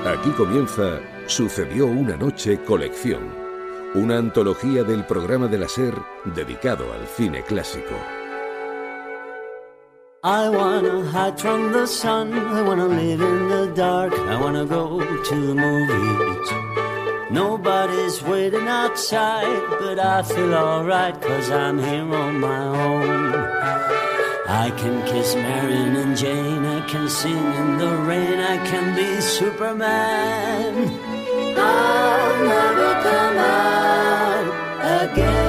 Aquí comienza Sucedió una noche colección, una antología del programa de la SER dedicado al cine clásico. I wanna hide from the sun, I wanna live in the dark, I wanna go to the movies. Nobody's waiting outside, but I feel alright, 'cause I'm here on my own. I can kiss Marion and Jane, I can sing in the rain, I can be Superman. I'll never come out again.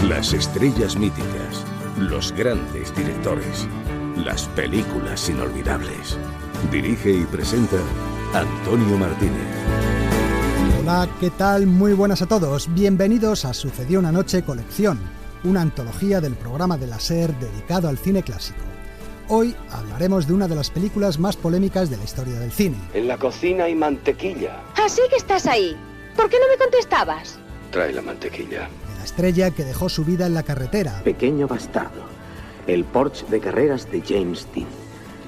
Las estrellas míticas, los grandes directores, las películas inolvidables. Dirige y presenta Antonio Martínez. Hola, ¿qué tal? Muy buenas a todos. Bienvenidos a Sucedió una noche colección, una antología del programa de la SER dedicado al cine clásico. Hoy hablaremos de una de las películas más polémicas de la historia del cine. En la cocina hay mantequilla. Así que estás ahí. ¿Por qué no me contestabas? Trae la mantequilla. De la estrella que dejó su vida en la carretera. Pequeño bastardo, el Porsche de carreras de James Dean.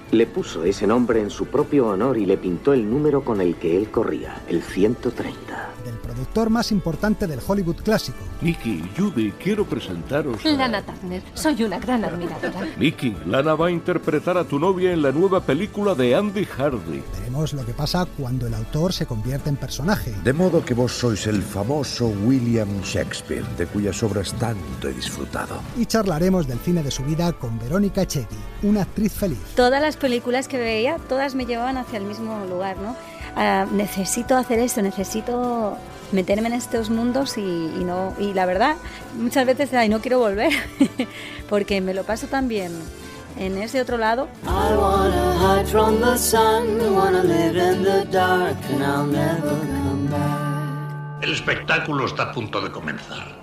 Le puso ese nombre en su propio honor y le pintó el número con el que él corría, el 130. Del productor más importante del Hollywood clásico. Mickey, Judy, quiero presentaros a... Lana Turner, soy una gran admiradora. Mickey, Lana va a interpretar a tu novia en la nueva película de Andy Hardy. Veremos lo que pasa cuando el autor se convierte en personaje. De modo que vos sois el famoso William Shakespeare, de cuyas obras tanto he disfrutado. Y charlaremos del cine de su vida con Verónica Echegui, una actriz feliz. Todas las películas que veía, todas me llevaban hacia el mismo lugar, ¿no? Necesito hacer esto, necesito meterme en estos mundos y la verdad, muchas veces no quiero volver porque me lo paso tan bien en ese otro lado. I wanna hide from the sun, I wanna live in the dark, and I'll never come back. El espectáculo está a punto de comenzar,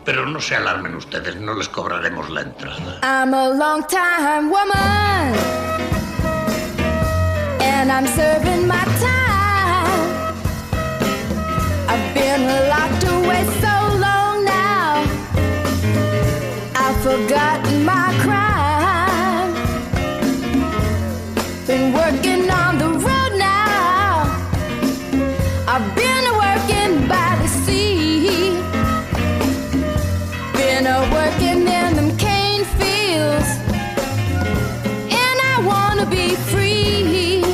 pero no se alarmen ustedes, no les cobraremos la entrada. I'm a long time woman, and I'm serving my time. I've been locked away so long now, I've forgotten my crime. Been working on the road now, I've been working by the sea, been working in them cane fields, and I wanna be free.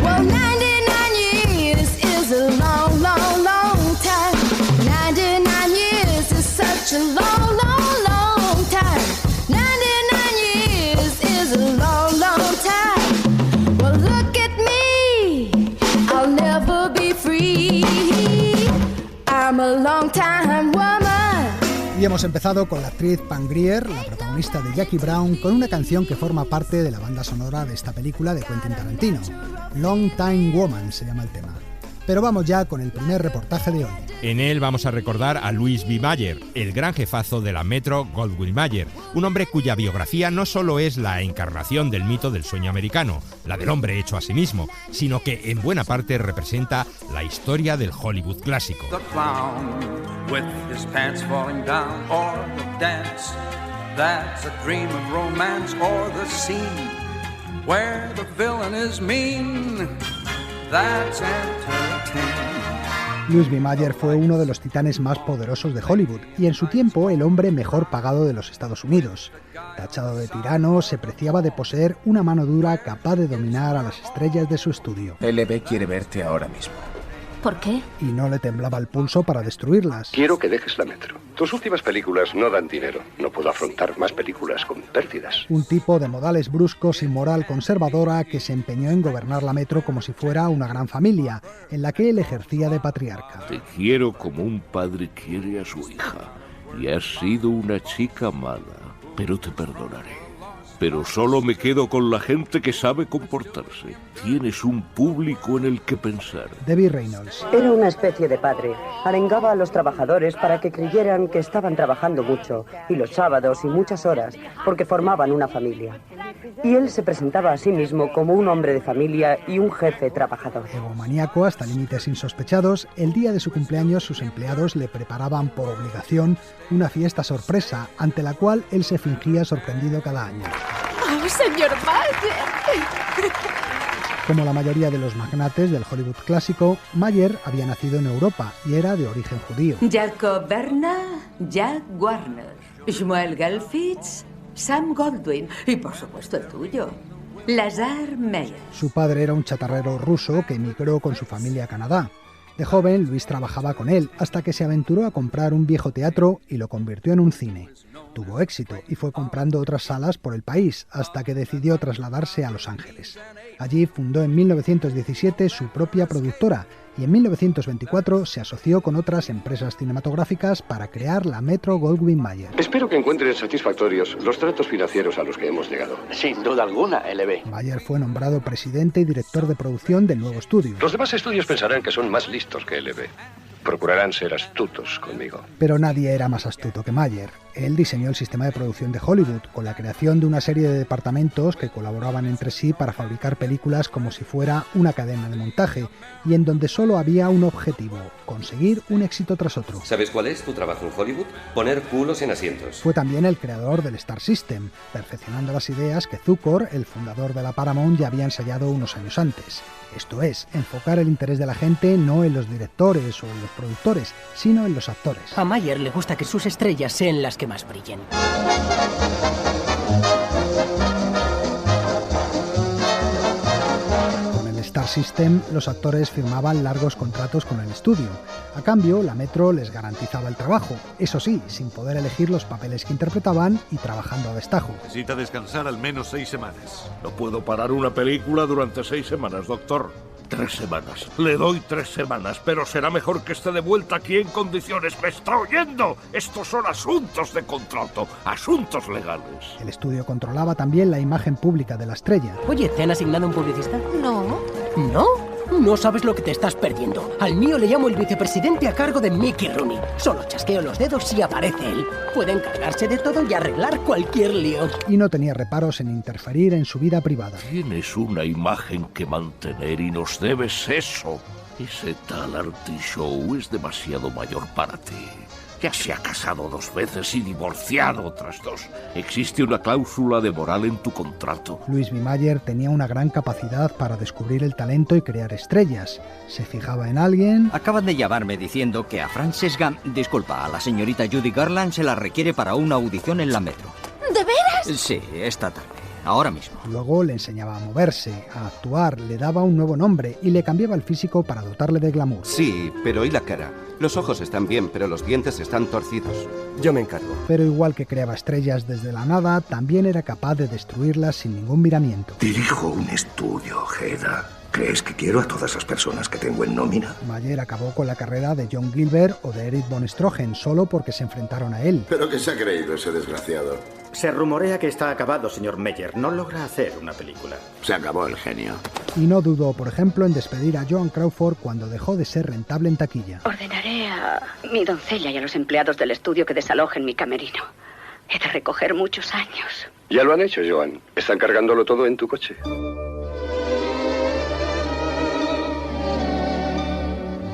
Well, 99 years is a long, long, long time. 99 years is such a long, long, long time. 99 years is a long, long time. Well, look at me, I'll never be free. I'm a long time woman. Y hemos empezado con la actriz Pam Grier, la protagonista de Jackie Brown, con una canción que forma parte de la banda sonora de esta película de Quentin Tarantino. Long Time Woman se llama el tema. Pero vamos ya con el primer reportaje de hoy. En él vamos a recordar a Louis B. Mayer, el gran jefazo de la Metro-Goldwyn-Mayer, un hombre cuya biografía no solo es la encarnación del mito del sueño americano, la del hombre hecho a sí mismo, sino que en buena parte representa la historia del Hollywood clásico. The clown with his pants falling down, or the dance that's a dream of romance, or the scene where the villain is mean, that's entertaining. Louis B. Mayer fue uno de los titanes más poderosos de Hollywood y en su tiempo el hombre mejor pagado de los Estados Unidos. Tachado de tirano, se preciaba de poseer una mano dura capaz de dominar a las estrellas de su estudio. LB quiere verte ahora mismo. ¿Por qué? Y no le temblaba el pulso para destruirlas. Quiero que dejes la Metro. Tus últimas películas no dan dinero. No puedo afrontar más películas con pérdidas. Un tipo de modales bruscos y moral conservadora que se empeñó en gobernar la Metro como si fuera una gran familia, en la que él ejercía de patriarca. Te quiero como un padre quiere a su hija. Y has sido una chica mala, pero te perdonaré. Pero solo me quedo con la gente que sabe comportarse. Tienes un público en el que pensar. Debbie Reynolds. Era una especie de padre. Arengaba a los trabajadores para que creyeran que estaban trabajando mucho, y los sábados y muchas horas, porque formaban una familia. Y él se presentaba a sí mismo como un hombre de familia y un jefe trabajador. Egomaníaco hasta límites insospechados, el día de su cumpleaños sus empleados le preparaban por obligación una fiesta sorpresa, ante la cual él se fingía sorprendido cada año. Oh, señor Mayer! Como la mayoría de los magnates del Hollywood clásico, Mayer había nacido en Europa y era de origen judío. Jacob Bernard, Jack Warner, Shmuel Gelfitz, Sam Goldwyn y, por supuesto, el tuyo, Lazar Meyer. Su padre era un chatarrero ruso que emigró con su familia a Canadá. De joven, Luis trabajaba con él hasta que se aventuró a comprar un viejo teatro y lo convirtió en un cine. Tuvo éxito y fue comprando otras salas por el país hasta que decidió trasladarse a Los Ángeles. Allí fundó en 1917 su propia productora y en 1924 se asoció con otras empresas cinematográficas para crear la Metro-Goldwyn-Mayer. Espero que encuentren satisfactorios los tratos financieros a los que hemos llegado. Sin duda alguna, LB. Mayer fue nombrado presidente y director de producción del nuevo estudio. Los demás estudios pensarán que son más listos que LB. Procurarán ser astutos conmigo. Pero nadie era más astuto que Mayer. Él diseñó el sistema de producción de Hollywood, con la creación de una serie de departamentos que colaboraban entre sí para fabricar películas como si fuera una cadena de montaje, y en donde solo había un objetivo: conseguir un éxito tras otro. ¿Sabes cuál es tu trabajo en Hollywood? Poner culos en asientos. Fue también el creador del Star System, perfeccionando las ideas que Zukor, el fundador de la Paramount, ya había ensayado unos años antes. Esto es, enfocar el interés de la gente no en los directores o en los productores, sino en los actores. A Mayer le gusta que sus estrellas sean las que más brillen. Con el Star System, los actores firmaban largos contratos con el estudio. A cambio, la Metro les garantizaba el trabajo, eso sí, sin poder elegir los papeles que interpretaban y trabajando a destajo. Necesita descansar al menos 6 semanas. No puedo parar una película durante 6 semanas, doctor. 3 semanas. Le doy 3 semanas, pero será mejor que esté de vuelta aquí en condiciones. ¿Me está oyendo? Estos son asuntos de contrato, asuntos legales. El estudio controlaba también la imagen pública de la estrella. Oye, ¿te han asignado un publicista? No. ¿No? No sabes lo que te estás perdiendo. Al mío le llamo el vicepresidente a cargo de Mickey Rooney. Solo chasqueo los dedos y aparece él. Puede encargarse de todo y arreglar cualquier lío. Y no tenía reparos en interferir en su vida privada. Tienes una imagen que mantener y nos debes eso. Ese tal artishow es demasiado mayor para ti. Ya se ha casado 2 veces y divorciado otras 2. Existe una cláusula de moral en tu contrato. Louis B. Mayer tenía una gran capacidad para descubrir el talento y crear estrellas. Se fijaba en alguien... Acaban de llamarme diciendo que a Frances Disculpa, a la señorita Judy Garland se la requiere para una audición en la Metro. ¿De veras? Sí, esta tarde. Ahora mismo. Luego le enseñaba a moverse, a actuar, le daba un nuevo nombre y le cambiaba el físico para dotarle de glamour. Sí, pero ¿y la cara? Los ojos están bien, pero los dientes están torcidos. Yo me encargo. Pero igual que creaba estrellas desde la nada, también era capaz de destruirlas sin ningún miramiento. Dirijo un estudio, Hedda. ¿Crees que quiero a todas las personas que tengo en nómina? Mayer acabó con la carrera de John Gilbert o de Erich von Stroheim solo porque se enfrentaron a él. ¿Pero qué se ha creído ese desgraciado? Se rumorea que está acabado, señor Meyer. No logra hacer una película. Se acabó el genio. Y no dudó, por ejemplo, en despedir a Joan Crawford cuando dejó de ser rentable en taquilla. Ordenaré a mi doncella y a los empleados del estudio que desalojen mi camerino. He de recoger muchos años. Ya lo han hecho, Joan. Están cargándolo todo en tu coche.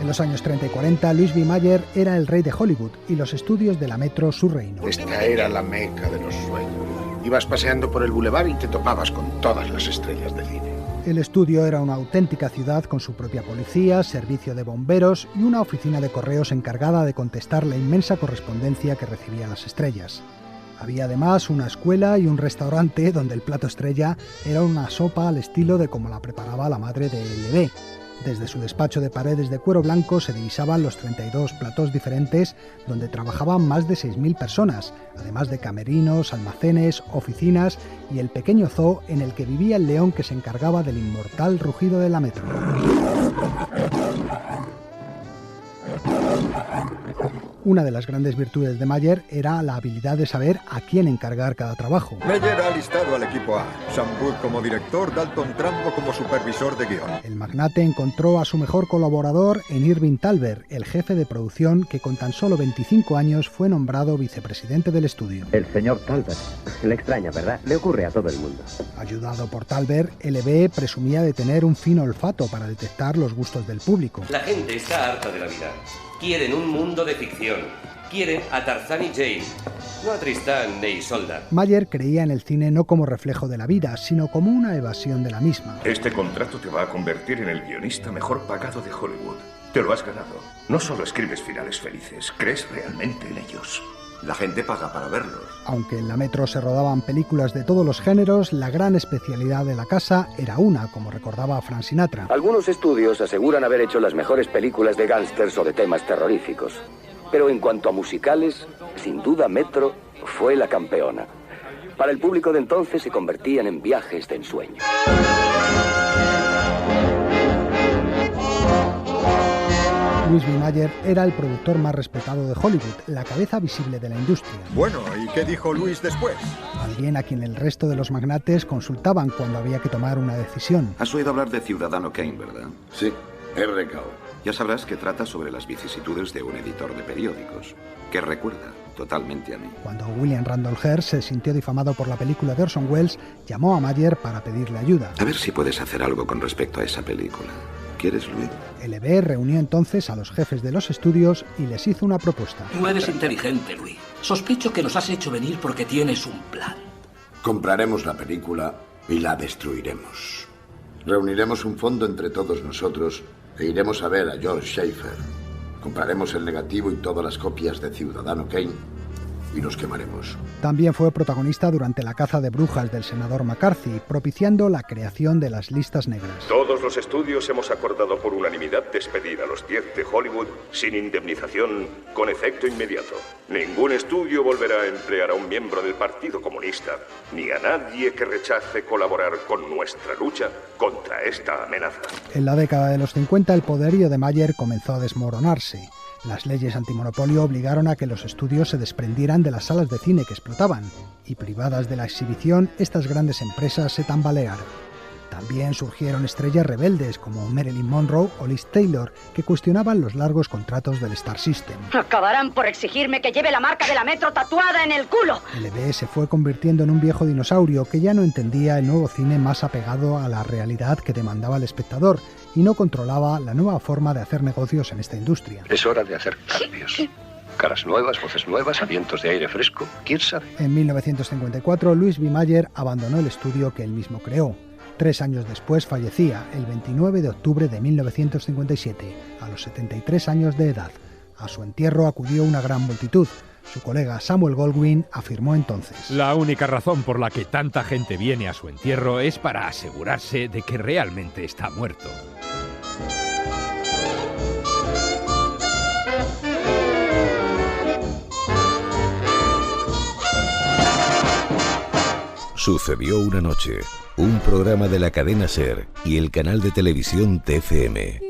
En los años 30 y 40, Louis B. Mayer era el rey de Hollywood y los estudios de la Metro su reino. Esta era la meca de los sueños. Ibas paseando por el bulevar y te topabas con todas las estrellas de cine. El estudio era una auténtica ciudad con su propia policía, servicio de bomberos y una oficina de correos encargada de contestar la inmensa correspondencia que recibían las estrellas. Había además una escuela y un restaurante donde el plato estrella era una sopa al estilo de como la preparaba la madre de LB. Desde su despacho de paredes de cuero blanco se divisaban los 32 platós diferentes donde trabajaban más de 6.000 personas, además de camerinos, almacenes, oficinas y el pequeño zoo en el que vivía el león que se encargaba del inmortal rugido de la Metro. Una de las grandes virtudes de Mayer era la habilidad de saber a quién encargar cada trabajo. Mayer ha alistado al equipo A, Sam Wood como director, Dalton Trumbo como supervisor de guión. El magnate encontró a su mejor colaborador en Irving Thalberg, el jefe de producción que con tan solo 25 años fue nombrado vicepresidente del estudio. El señor Thalberg. Le extraña, ¿verdad? Le ocurre a todo el mundo. Ayudado por Thalberg, LB presumía de tener un fino olfato para detectar los gustos del público. La gente está harta de la vida. Quieren un mundo de ficción. Quieren a Tarzán y Jane. No a Tristán ni Isolda. Mayer creía en el cine no como reflejo de la vida, sino como una evasión de la misma. Este contrato te va a convertir en el guionista mejor pagado de Hollywood. Te lo has ganado. No solo escribes finales felices, crees realmente en ellos. La gente paga para verlos. Aunque en la Metro se rodaban películas de todos los géneros, la gran especialidad de la casa era una, como recordaba Frank Sinatra. Algunos estudios aseguran haber hecho las mejores películas de gángsters o de temas terroríficos. Pero en cuanto a musicales, sin duda Metro fue la campeona. Para el público de entonces se convertían en viajes de ensueño. Louis B. Mayer era el productor más respetado de Hollywood, la cabeza visible de la industria. Bueno, ¿y qué dijo Louis después? Alguien a quien el resto de los magnates consultaban cuando había que tomar una decisión. Has oído hablar de Ciudadano Kane, ¿verdad? Sí, RK. Ya sabrás que trata sobre las vicisitudes de un editor de periódicos, que recuerda totalmente a mí. Cuando William Randolph Hearst se sintió difamado por la película de Orson Welles, llamó a Mayer para pedirle ayuda. A ver si puedes hacer algo con respecto a esa película. ¿Quieres, Louis? LB reunió entonces a los jefes de los estudios y les hizo una propuesta. Tú eres inteligente, Louis. Sospecho que nos has hecho venir porque tienes un plan. Compraremos la película y la destruiremos. Reuniremos un fondo entre todos nosotros e iremos a ver a George Schaefer. Compraremos el negativo y todas las copias de Ciudadano Kane y los quemaremos. También fue protagonista durante la caza de brujas del senador McCarthy, propiciando la creación de las listas negras. Todos los estudios hemos acordado por unanimidad despedir a los 10 de Hollywood sin indemnización con efecto inmediato. Ningún estudio volverá a emplear a un miembro del Partido Comunista, ni a nadie que rechace colaborar con nuestra lucha contra esta amenaza. En la década de los 50 el poderío de Mayer comenzó a desmoronarse. Las leyes antimonopolio obligaron a que los estudios se desprendieran de las salas de cine que explotaban, y privadas de la exhibición, estas grandes empresas se tambalearon. También surgieron estrellas rebeldes como Marilyn Monroe o Liz Taylor, que cuestionaban los largos contratos del Star System. Acabarán por exigirme que lleve la marca de la Metro tatuada en el culo. LB se fue convirtiendo en un viejo dinosaurio que ya no entendía el nuevo cine más apegado a la realidad que demandaba el espectador y no controlaba la nueva forma de hacer negocios en esta industria. Es hora de hacer cambios. Caras nuevas, voces nuevas, alientos de aire fresco, quién sabe. En 1954, Louis B. Mayer abandonó el estudio que él mismo creó. 3 años después fallecía, el 29 de octubre de 1957, a los 73 años de edad. A su entierro acudió una gran multitud. Su colega Samuel Goldwyn afirmó entonces: la única razón por la que tanta gente viene a su entierro es para asegurarse de que realmente está muerto. Sucedió una noche, un programa de la cadena SER y el canal de televisión TFM.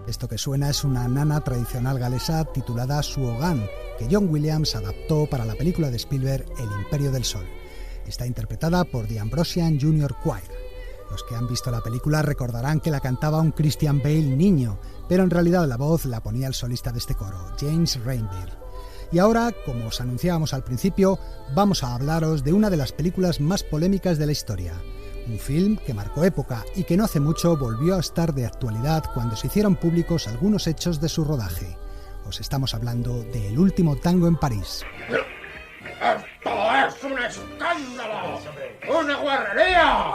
Esto que suena es una nana tradicional galesa titulada Suogan, que John Williams adaptó para la película de Spielberg El Imperio del Sol. Está interpretada por The Ambrosian Junior Choir. Los que han visto la película recordarán que la cantaba un Christian Bale niño, pero en realidad la voz la ponía el solista de este coro, James Reinbeer. Y ahora, como os anunciábamos al principio, vamos a hablaros de una de las películas más polémicas de la historia. Un film que marcó época y que no hace mucho volvió a estar de actualidad cuando se hicieron públicos algunos hechos de su rodaje. Os estamos hablando de El último tango en París. ¡Esto es un escándalo! ¡Una guarrería!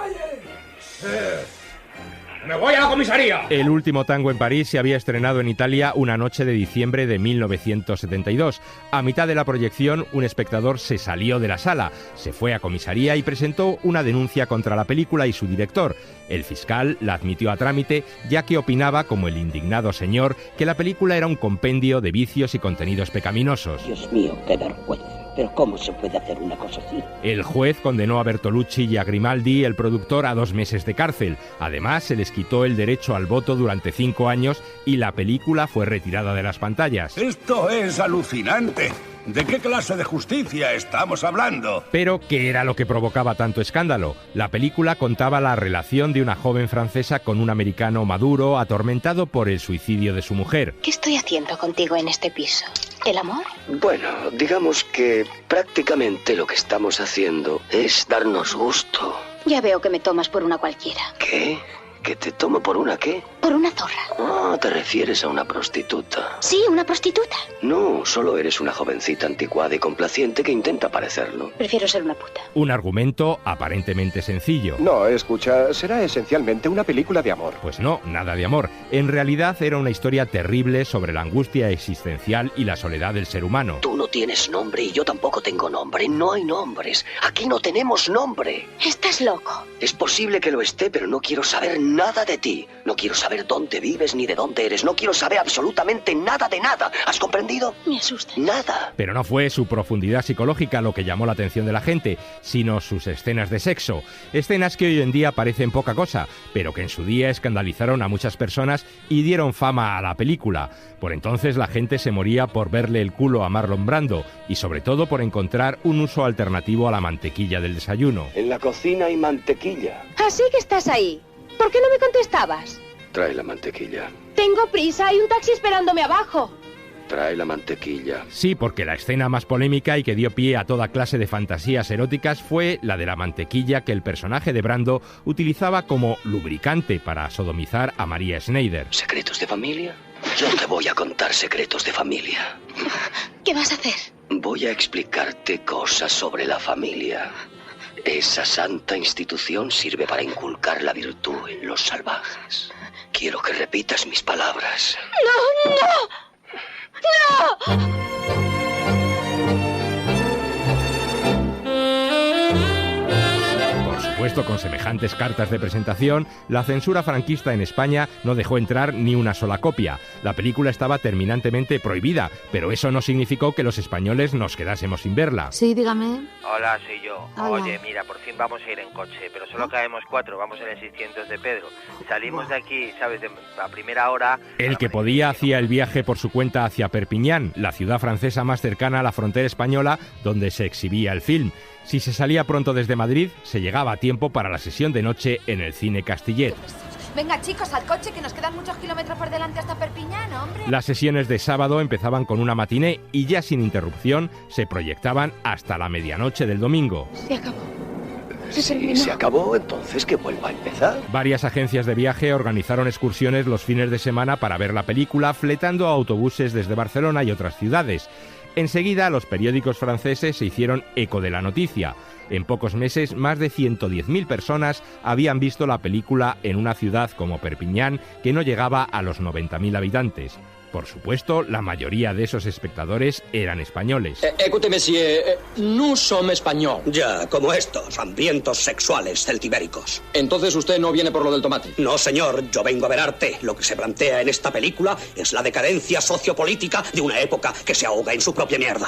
¡Me voy a la comisaría! El último tango en París se había estrenado en Italia una noche de diciembre de 1972. A mitad de la proyección, un espectador se salió de la sala, se fue a comisaría y presentó una denuncia contra la película y su director. El fiscal la admitió a trámite, ya que opinaba, como el indignado señor, que la película era un compendio de vicios y contenidos pecaminosos. Dios mío, qué vergüenza. ¿Pero cómo se puede hacer una cosa así? El juez condenó a Bertolucci y a Grimaldi, el productor, a 2 meses de cárcel. Además, se les quitó el derecho al voto durante 5 años y la película fue retirada de las pantallas. Esto es alucinante. ¿De qué clase de justicia estamos hablando? Pero, ¿qué era lo que provocaba tanto escándalo? La película contaba la relación de una joven francesa con un americano maduro, atormentado por el suicidio de su mujer. ¿Qué estoy haciendo contigo en este piso? ¿El amor? Bueno, digamos que prácticamente lo que estamos haciendo es darnos gusto. Ya veo que me tomas por una cualquiera. ¿Qué? ¿Que te tomo por una qué? Por una zorra. Ah, ¿te refieres a una prostituta? Sí, una prostituta. No, solo eres una jovencita anticuada y complaciente que intenta parecerlo. Prefiero ser una puta. Un argumento aparentemente sencillo. No, escucha, será esencialmente una película de amor. Pues no, nada de amor. En realidad era una historia terrible sobre la angustia existencial y la soledad del ser humano. Tú no tienes nombre y yo tampoco tengo nombre. No hay nombres. Aquí no tenemos nombre. Estás loco. Es posible que lo esté, pero no quiero saber nada de ti. No quiero saber dónde vives ni de dónde eres. No quiero saber absolutamente nada de nada. ¿Has comprendido? Me asusta. Nada. Pero no fue su profundidad psicológica lo que llamó la atención de la gente, sino sus escenas de sexo. Escenas que hoy en día parecen poca cosa, pero que en su día escandalizaron a muchas personas y dieron fama a la película. Por entonces la gente se moría por verle el culo a Marlon Brando y sobre todo por encontrar un uso alternativo a la mantequilla del desayuno. En la cocina hay mantequilla. Así que estás ahí. ¿Por qué no me contestabas? Trae la mantequilla. Tengo prisa, hay un taxi esperándome abajo. Trae la mantequilla. Sí, porque la escena más polémica y que dio pie a toda clase de fantasías eróticas fue la de la mantequilla que el personaje de Brando utilizaba como lubricante para sodomizar a María Schneider. ¿Secretos de familia? Yo te voy a contar secretos de familia. ¿Qué vas a hacer? Voy a explicarte cosas sobre la familia. Esa santa institución sirve para inculcar la virtud en los salvajes. Quiero que repitas mis palabras. ¡No, no! ¡No! Por supuesto, con semejantes cartas de presentación, la censura franquista en España no dejó entrar ni una sola copia. La película estaba terminantemente prohibida, pero eso no significó que los españoles nos quedásemos sin verla. Sí, dígame. Hola, soy yo. Hola. Oye, mira, por fin vamos a ir en coche, pero solo caemos 4, vamos en el 600 de Pedro. Salimos de aquí, ¿sabes?, a primera hora... El que podía hacía el viaje por su cuenta hacia Perpiñán, la ciudad francesa más cercana a la frontera española, donde se exhibía el film. Si se salía pronto desde Madrid, se llegaba a tiempo para la sesión de noche en el Cine Castillet. Venga, chicos, al coche, que nos quedan muchos kilómetros por delante hasta Perpiñán, hombre. Las sesiones de sábado empezaban con una matiné y ya sin interrupción se proyectaban hasta la medianoche del domingo. Se acabó. Si se acabó, entonces que vuelva a empezar. Varias agencias de viaje organizaron excursiones los fines de semana para ver la película, fletando autobuses desde Barcelona y otras ciudades. Enseguida, los periódicos franceses se hicieron eco de la noticia. En pocos meses, más de 110.000 personas habían visto la película en una ciudad como Perpiñán, que no llegaba a los 90.000 habitantes. Por supuesto, la mayoría de esos espectadores eran españoles. Écoutez, monsieur, nous sommes españoles. Ya, como estos, hambrientos sexuales celtibéricos. Entonces usted no viene por lo del tomate. No, señor, yo vengo a ver arte. Lo que se plantea en esta película es la decadencia sociopolítica de una época que se ahoga en su propia mierda.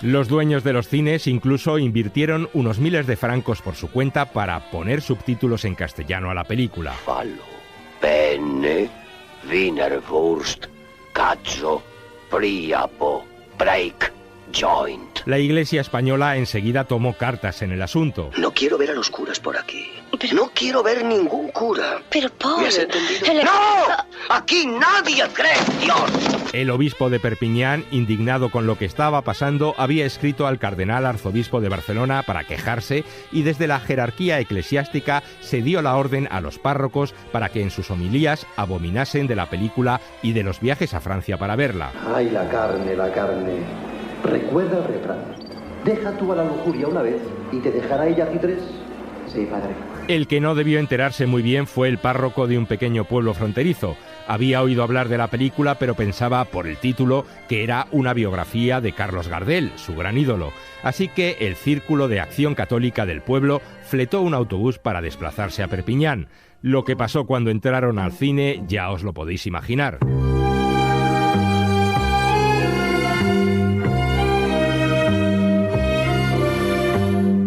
Los dueños de los cines incluso invirtieron unos miles de francos por su cuenta para poner subtítulos en castellano a la película. Fallo, penne, Wienerwurst, cazzo, priapo, break, joint. La Iglesia española enseguida tomó cartas en el asunto. No quiero ver a los curas por aquí. No quiero ver ningún cura. Pero, Paul... ¿Me has entendido? ¡No! ¡Aquí nadie cree en Dios! El obispo de Perpiñán, indignado con lo que estaba pasando, había escrito al cardenal arzobispo de Barcelona para quejarse y desde la jerarquía eclesiástica se dio la orden a los párrocos para que en sus homilías abominasen de la película y de los viajes a Francia para verla. ¡Ay, la carne, la carne! Recuerda el refrán. Deja tú a la lujuria una vez y te dejará ella a ti 3. Sí, padre. El que no debió enterarse muy bien fue el párroco de un pequeño pueblo fronterizo. Había oído hablar de la película, pero pensaba por el título que era una biografía de Carlos Gardel, su gran ídolo. Así que el Círculo de Acción Católica del pueblo fletó un autobús para desplazarse a Perpiñán. Lo que pasó cuando entraron al cine ya os lo podéis imaginar.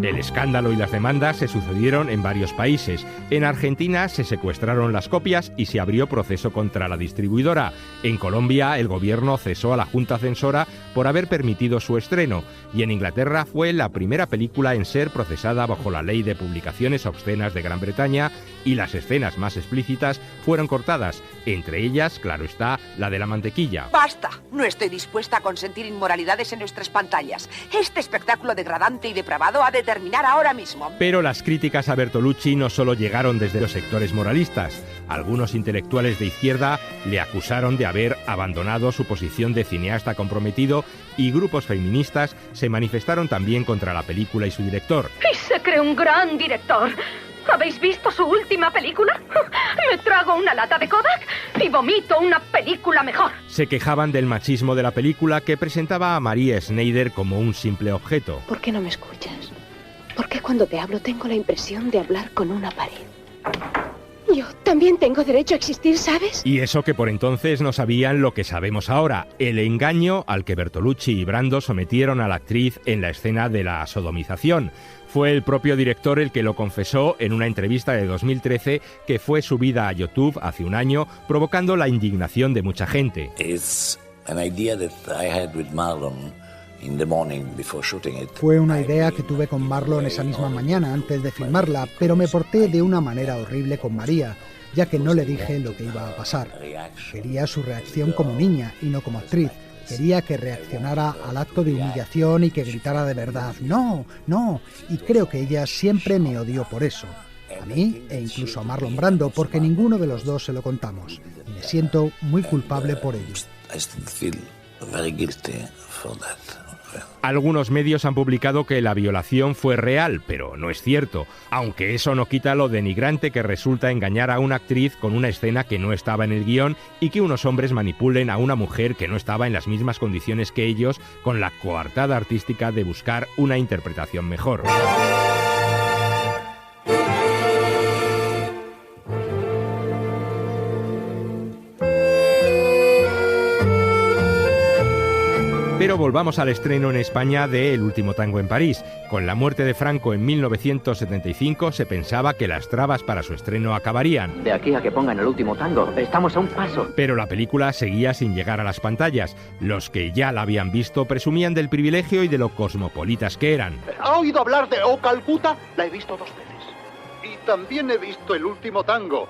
El escándalo y las demandas se sucedieron en varios países. En Argentina se secuestraron las copias y se abrió proceso contra la distribuidora. En Colombia el gobierno cesó a la Junta Censora por haber permitido su estreno. Y en Inglaterra fue la primera película en ser procesada bajo la ley de publicaciones obscenas de Gran Bretaña y las escenas más explícitas fueron cortadas. Entre ellas, claro está, la de la mantequilla. ¡Basta! No estoy dispuesta a consentir inmoralidades en nuestras pantallas. Este espectáculo degradante y depravado ha de terminar ahora mismo. Pero las críticas a Bertolucci no solo llegaron desde los sectores moralistas. Algunos intelectuales de izquierda le acusaron de haber abandonado su posición de cineasta comprometido y grupos feministas se manifestaron también contra la película y su director. Y se cree un gran director. ¿Habéis visto su última película? Me trago una lata de Kodak y vomito una película mejor. Se quejaban del machismo de la película que presentaba a María Schneider como un simple objeto. ¿Por qué no me escuchas? ¿Por qué cuando te hablo tengo la impresión de hablar con una pared? Yo también tengo derecho a existir, ¿sabes? Y eso que por entonces no sabían lo que sabemos ahora, el engaño al que Bertolucci y Brando sometieron a la actriz en la escena de la sodomización. Fue el propio director el que lo confesó en una entrevista de 2013 que fue subida a YouTube hace un año, provocando la indignación de mucha gente. Fue una idea que tuve con Marlon esa misma mañana antes de filmarla, pero me porté de una manera horrible con María, ya que no le dije lo que iba a pasar. Quería su reacción como niña y no como actriz. Quería que reaccionara al acto de humillación y que gritara de verdad, ¡no, no! Y creo que ella siempre me odió por eso. A mí e incluso a Marlon Brando, porque ninguno de los dos se lo contamos. Y me siento muy culpable por ello. Algunos medios han publicado que la violación fue real, pero no es cierto, aunque eso no quita lo denigrante que resulta engañar a una actriz con una escena que no estaba en el guión y que unos hombres manipulen a una mujer que no estaba en las mismas condiciones que ellos con la coartada artística de buscar una interpretación mejor. Pero volvamos al estreno en España de El último tango en París. Con la muerte de Franco en 1975 se pensaba que las trabas para su estreno acabarían. De aquí a que pongan El último tango, estamos a un paso. Pero la película seguía sin llegar a las pantallas. Los que ya la habían visto presumían del privilegio y de lo cosmopolitas que eran. ¿Ha oído hablar de O Calcuta? La he visto 2 veces. Y también he visto El último tango.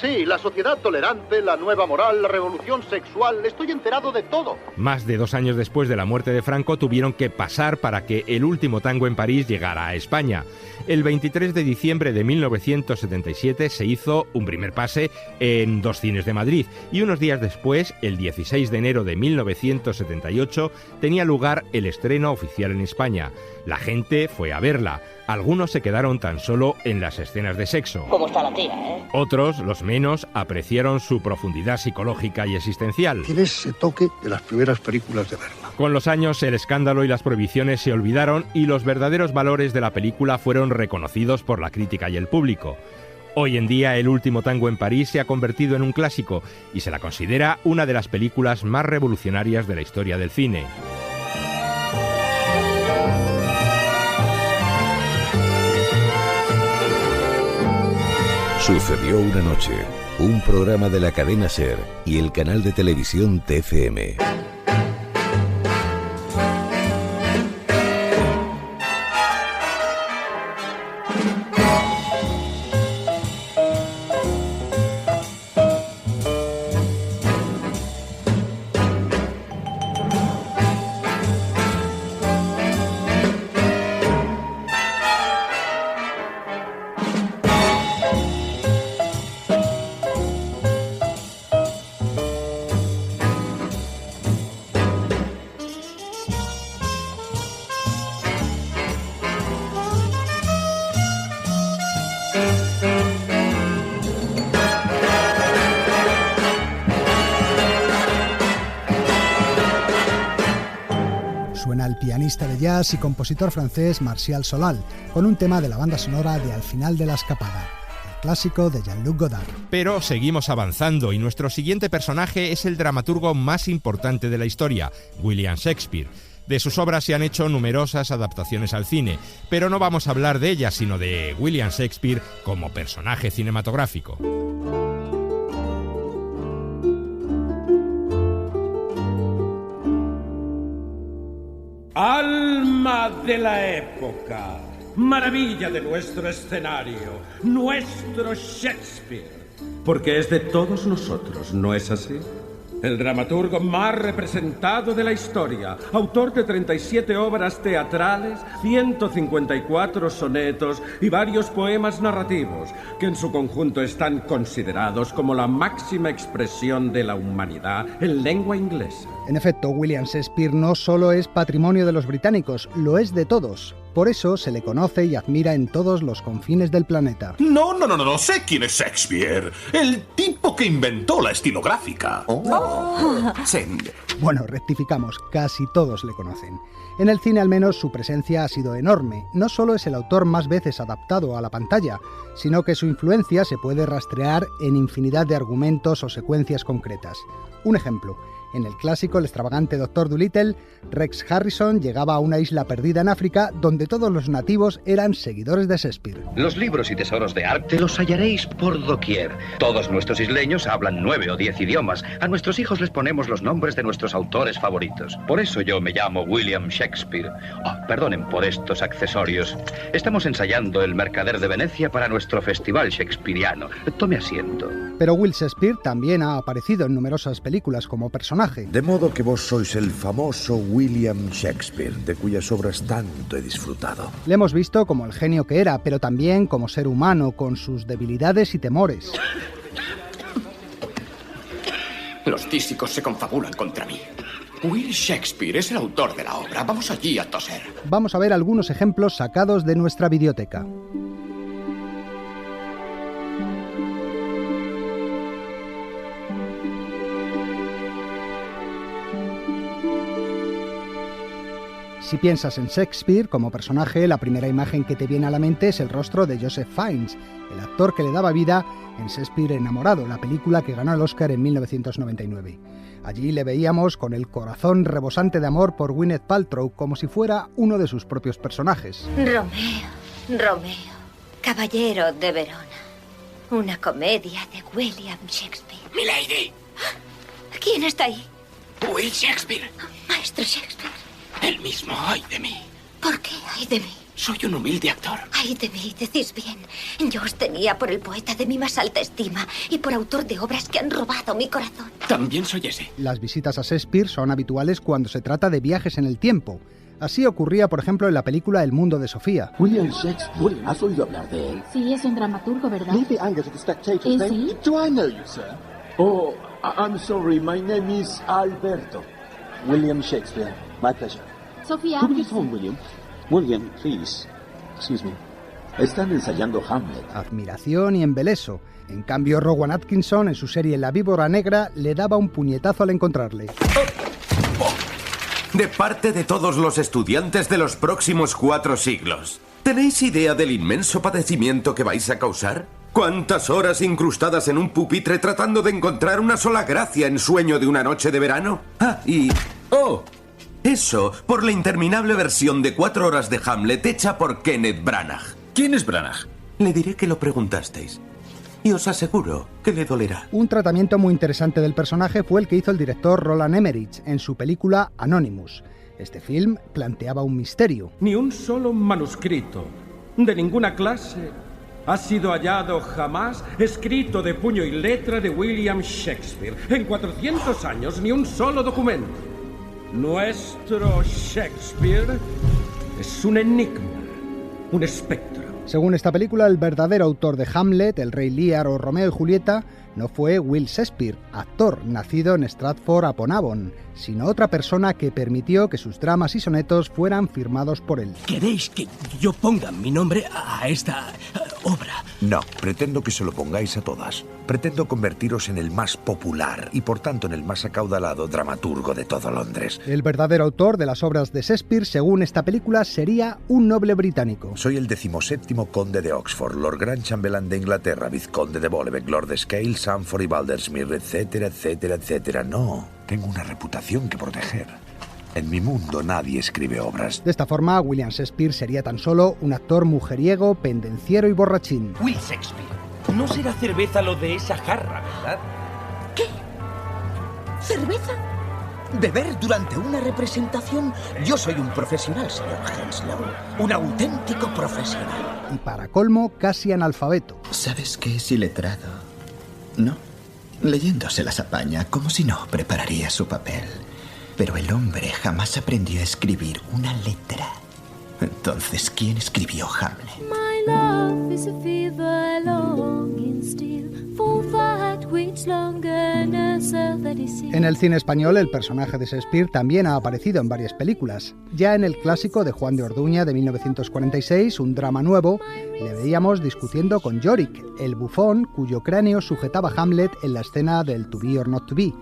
Sí, la sociedad tolerante, la nueva moral, la revolución sexual, estoy enterado de todo. Más de 2 años después de la muerte de Franco tuvieron que pasar para que El último tango en París llegara a España. El 23 de diciembre de 1977 se hizo un primer pase en 2 cines de Madrid y unos días después, el 16 de enero de 1978, tenía lugar el estreno oficial en España. La gente fue a verla. Algunos se quedaron tan solo en las escenas de sexo. ¿Cómo está la tía, Otros, los menos, apreciaron su profundidad psicológica y existencial. Tiene ese toque de las primeras películas de Bergman. Con los años, el escándalo y las prohibiciones se olvidaron y los verdaderos valores de la película fueron reconocidos por la crítica y el público. Hoy en día, El último tango en París se ha convertido en un clásico y se la considera una de las películas más revolucionarias de la historia del cine. Sucedió una noche, un programa de la cadena SER y el canal de televisión TFM. pianista de jazz y compositor francés Martial Solal, con un tema de la banda sonora de Al final de la escapada, el clásico de Jean-Luc Godard. Pero seguimos avanzando y nuestro siguiente personaje es el dramaturgo más importante de la historia, William Shakespeare. De sus obras se han hecho numerosas adaptaciones al cine, pero no vamos a hablar de ellas, sino de William Shakespeare como personaje cinematográfico. Alma de la época, maravilla de nuestro escenario, nuestro Shakespeare, porque es de todos nosotros, ¿no es así? El dramaturgo más representado de la historia, autor de 37 obras teatrales, 154 sonetos y varios poemas narrativos, que en su conjunto están considerados como la máxima expresión de la humanidad en lengua inglesa. En efecto, William Shakespeare no solo es patrimonio de los británicos, lo es de todos. Por eso se le conoce y admira en todos los confines del planeta. No sé quién es Shakespeare. El tipo que inventó la estilográfica. Sí. Bueno, rectificamos, casi todos le conocen. En el cine al menos su presencia ha sido enorme. No solo es el autor más veces adaptado a la pantalla, sino que su influencia se puede rastrear en infinidad de argumentos o secuencias concretas. Un ejemplo. En el clásico El extravagante Dr. Dolittle, Rex Harrison llegaba a una isla perdida en África donde todos los nativos eran seguidores de Shakespeare. Los libros y tesoros de arte los hallaréis por doquier. Todos nuestros isleños hablan 9 o 10 idiomas. A nuestros hijos les ponemos los nombres de nuestros autores favoritos. Por eso yo me llamo William Shakespeare. Perdonen por estos accesorios. Estamos ensayando El mercader de Venecia para nuestro festival shakespeariano. Tome asiento. Pero Will Shakespeare también ha aparecido en numerosas películas como personaje. De modo que vos sois el famoso William Shakespeare, de cuyas obras tanto he disfrutado. Le hemos visto como el genio que era, pero también como ser humano, con sus debilidades y temores. Los tísicos se confabulan contra mí. Will Shakespeare es el autor de la obra. Vamos allí a toser. Vamos a ver algunos ejemplos sacados de nuestra videoteca. Si piensas en Shakespeare como personaje, la primera imagen que te viene a la mente es el rostro de Joseph Fiennes, el actor que le daba vida en Shakespeare enamorado, la película que ganó el Oscar en 1999. Allí le veíamos con el corazón rebosante de amor por Gwyneth Paltrow, como si fuera uno de sus propios personajes. Romeo, caballero de Verona. Una comedia de William Shakespeare. ¡Milady! ¿Quién está ahí? Will Shakespeare. Maestro Shakespeare. El mismo, ay de mí. ¿Por qué ay de mí? Soy un humilde actor. Ay de mí, decís bien. Yo os tenía por el poeta de mi más alta estima y por autor de obras que han robado mi corazón. También soy ese. Las visitas a Shakespeare son habituales cuando se trata de viajes en el tiempo. Así ocurría, por ejemplo, en la película El mundo de Sofía. William Shakespeare, ¿has oído hablar de él? Sí, es un dramaturgo, ¿verdad? Leave the anger to the spectators, ¿Es then. sí? Do I know you, sir? Oh, I'm sorry, my name is Alberto. William Shakespeare, my pleasure. Sofía. Could we get home, William? William, please. Excuse me. Están ensayando Hamlet. Admiración y embeleso. En cambio, Rowan Atkinson, en su serie La víbora negra, le daba un puñetazo al encontrarle. De parte de todos los estudiantes de los próximos 4 siglos, ¿tenéis idea del inmenso padecimiento que vais a causar? ¿Cuántas horas incrustadas en un pupitre tratando de encontrar una sola gracia en sueño de una noche de verano? Eso por la interminable versión de 4 horas de Hamlet hecha por Kenneth Branagh. ¿Quién es Branagh? Le diré que lo preguntasteis. Y os aseguro que le dolerá. Un tratamiento muy interesante del personaje fue el que hizo el director Roland Emmerich en su película Anonymous. Este film planteaba un misterio. Ni un solo manuscrito, de ninguna clase, ha sido hallado jamás escrito de puño y letra de William Shakespeare. En 400 años, ni un solo documento. Nuestro Shakespeare es un enigma, un espectro. Según esta película, el verdadero autor de Hamlet, el Rey Lear o Romeo y Julieta, no fue Will Shakespeare, actor nacido en Stratford-upon-Avon, sino otra persona que permitió que sus dramas y sonetos fueran firmados por él. ¿Queréis que yo ponga mi nombre a esta obra? No, pretendo que se lo pongáis a todas. Pretendo convertiros en el más popular y, por tanto, en el más acaudalado dramaturgo de todo Londres. El verdadero autor de las obras de Shakespeare, según esta película, sería un noble británico. Soy el 17º conde de Oxford, Lord Grand Chambelán de Inglaterra, vizconde de Bolebek, Lord de Scales, Sandford y Baldersmere, etcétera, etcétera, etcétera. No, tengo una reputación que proteger. En mi mundo nadie escribe obras. De esta forma, William Shakespeare sería tan solo un actor mujeriego, pendenciero y borrachín. Will Shakespeare, no será cerveza lo de esa jarra, ¿verdad? ¿Qué? ¿Cerveza? ¿Beber durante una representación? Yo soy un profesional, señor Henslow. Un auténtico profesional. Y para colmo, casi analfabeto. ¿Sabes qué es iletrado? No. Leyendo se las apaña, como si no prepararía su papel. Pero el hombre jamás aprendió a escribir una letra. Entonces, ¿quién escribió Hamlet? My love is a fever longing still for that which longer nurses that is En el cine español, el personaje de Shakespeare también ha aparecido en varias películas. Ya en el clásico de Juan de Orduña de 1946, un drama nuevo, le veíamos discutiendo con Yorick, el bufón cuyo cráneo sujetaba Hamlet en la escena del To Be or Not To Be.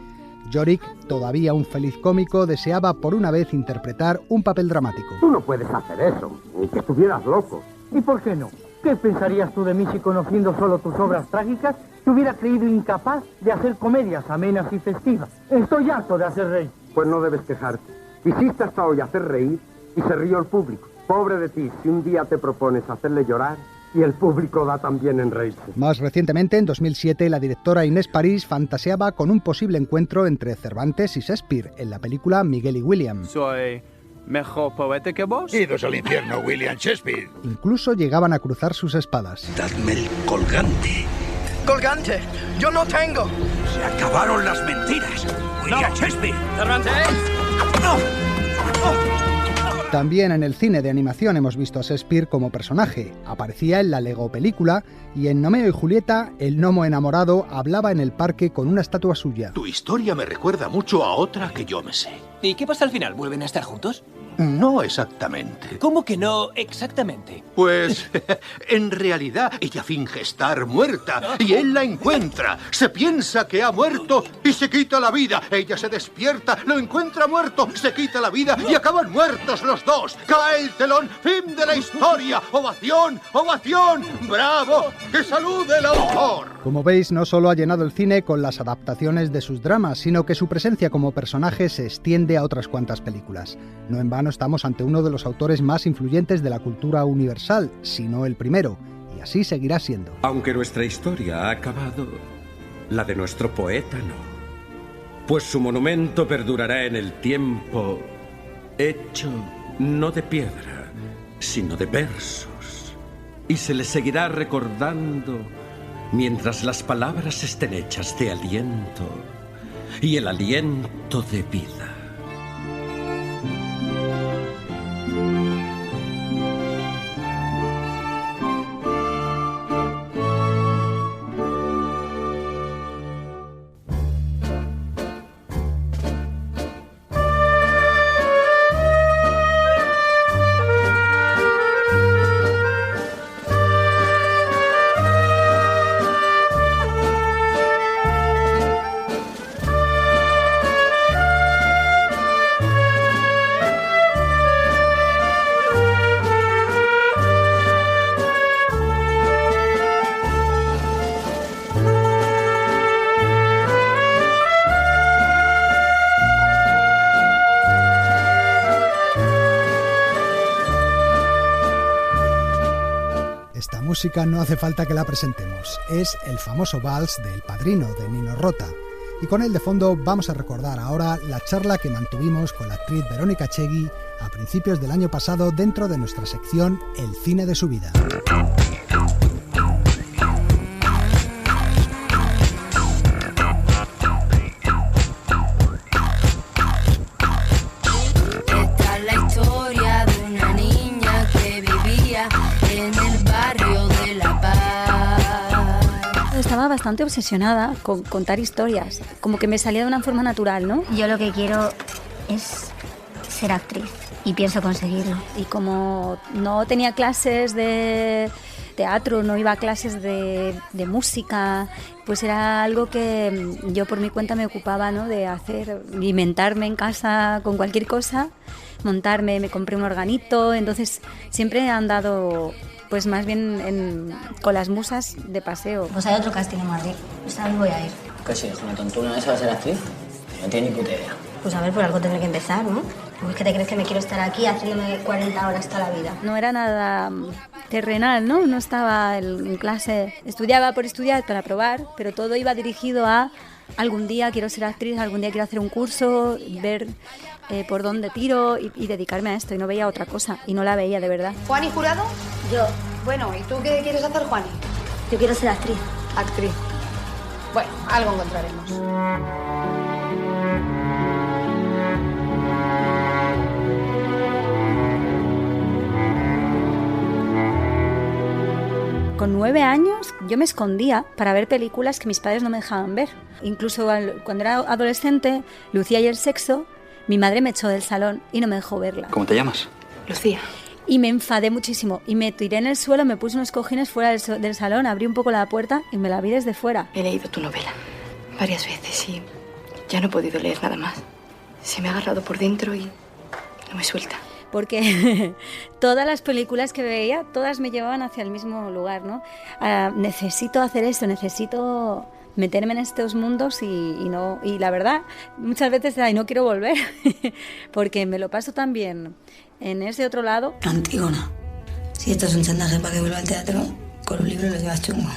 Yorick, todavía un feliz cómico, deseaba por una vez interpretar un papel dramático. Tú no puedes hacer eso, ni que estuvieras loco. ¿Y por qué no? ¿Qué pensarías tú de mí si, conociendo solo tus obras trágicas, te hubiera creído incapaz de hacer comedias amenas y festivas? Estoy harto de hacer reír. Pues no debes quejarte. Quisiste hasta hoy hacer reír y se rió el público. Pobre de ti, si un día te propones hacerle llorar y el público da también en reírse. Más recientemente, en 2007, la directora Inés París fantaseaba con un posible encuentro entre Cervantes y Shakespeare en la película Miguel y William. Soy mejor poeta que vos. Idos al infierno, William Shakespeare. Incluso llegaban a cruzar sus espadas. Dadme el colgante. ¡Colgante! ¡Yo no tengo! Se acabaron las mentiras. William Shakespeare. ¡Cervantes! ¡No! También en el cine de animación hemos visto a Shakespeare como personaje. Aparecía en la Lego película y en Romeo y Julieta, el gnomo enamorado hablaba en el parque con una estatua suya. Tu historia me recuerda mucho a otra que yo me sé. ¿Y qué pasa al final? ¿Vuelven a estar juntos? No exactamente. ¿Cómo que no exactamente? Pues, en realidad, ella finge estar muerta y él la encuentra. Se piensa que ha muerto y se quita la vida. Ella se despierta, lo encuentra muerto, se quita la vida y acaban muertos los dos. Cae el telón, fin de la historia. ¡Ovación! ¡Ovación! ¡Bravo! ¡Que salude el autor! Como veis, no solo ha llenado el cine con las adaptaciones de sus dramas, sino que su presencia como personaje se extiende a otras cuantas películas. No en vano estamos ante uno de los autores más influyentes de la cultura universal, si no el primero, y así seguirá siendo. Aunque nuestra historia ha acabado, la de nuestro poeta no. Pues su monumento perdurará en el tiempo, hecho no de piedra, sino de versos, y se le seguirá recordando mientras las palabras estén hechas de aliento y el aliento de vida. Música no hace falta que la presentemos, es el famoso vals de El Padrino de Nino Rota, y con él de fondo vamos a recordar ahora la charla que mantuvimos con la actriz Verónica Chegui a principios del año pasado dentro de nuestra sección El cine de su vida. Esta es la historia de una niña que vivía en el barrio de La Paz. Estaba bastante obsesionada con contar historias, como que me salía de una forma natural, ¿no? Yo lo que quiero es ser actriz y pienso conseguirlo. Y como no tenía clases de teatro, no iba a clases de música, pues era algo que yo por mi cuenta me ocupaba, ¿no? De hacer, inventarme en casa con cualquier cosa, montarme, me compré un organito, entonces siempre he andado pues más bien con las musas de paseo. Pues hay otro casting en Madrid, pues ahí voy a ir. ¿Qué sí, hijo? ¿Una tontuna esa va a ser actriz? No tiene ni puta idea. Pues a ver, por algo tendré que empezar, ¿no? ¿O es que te crees que me quiero estar aquí haciéndome 40 horas toda la vida? No era nada terrenal, ¿no? No estaba en clase. Estudiaba por estudiar para probar, pero todo iba dirigido a algún día quiero ser actriz, algún día quiero hacer un curso, ver por dónde tiro y dedicarme a esto. Y no veía otra cosa, y no la veía de verdad. ¿Juani Jurado? Yo. Bueno, ¿y tú qué quieres hacer, Juani? Yo quiero ser actriz. Actriz. Bueno, algo encontraremos. Con 9 años yo me escondía para ver películas que mis padres no me dejaban ver. Incluso cuando era adolescente, Lucía y el sexo, mi madre me echó del salón y no me dejó verla. ¿Cómo te llamas? Lucía. Y me enfadé muchísimo y me tiré en el suelo, me puse unos cojines fuera del salón, abrí un poco la puerta y me la vi desde fuera. He leído tu novela varias veces y ya no he podido leer nada más. Se me ha agarrado por dentro y no me suelta. Porque todas las películas que veía, todas me llevaban hacia el mismo lugar, ¿no? Necesito hacer esto, necesito meterme en estos mundos y la verdad, muchas veces no quiero volver, porque me lo paso tan bien en ese otro lado. Antígona, si esto es un chantaje para que vuelva al teatro, con un libro lo llevas chungo.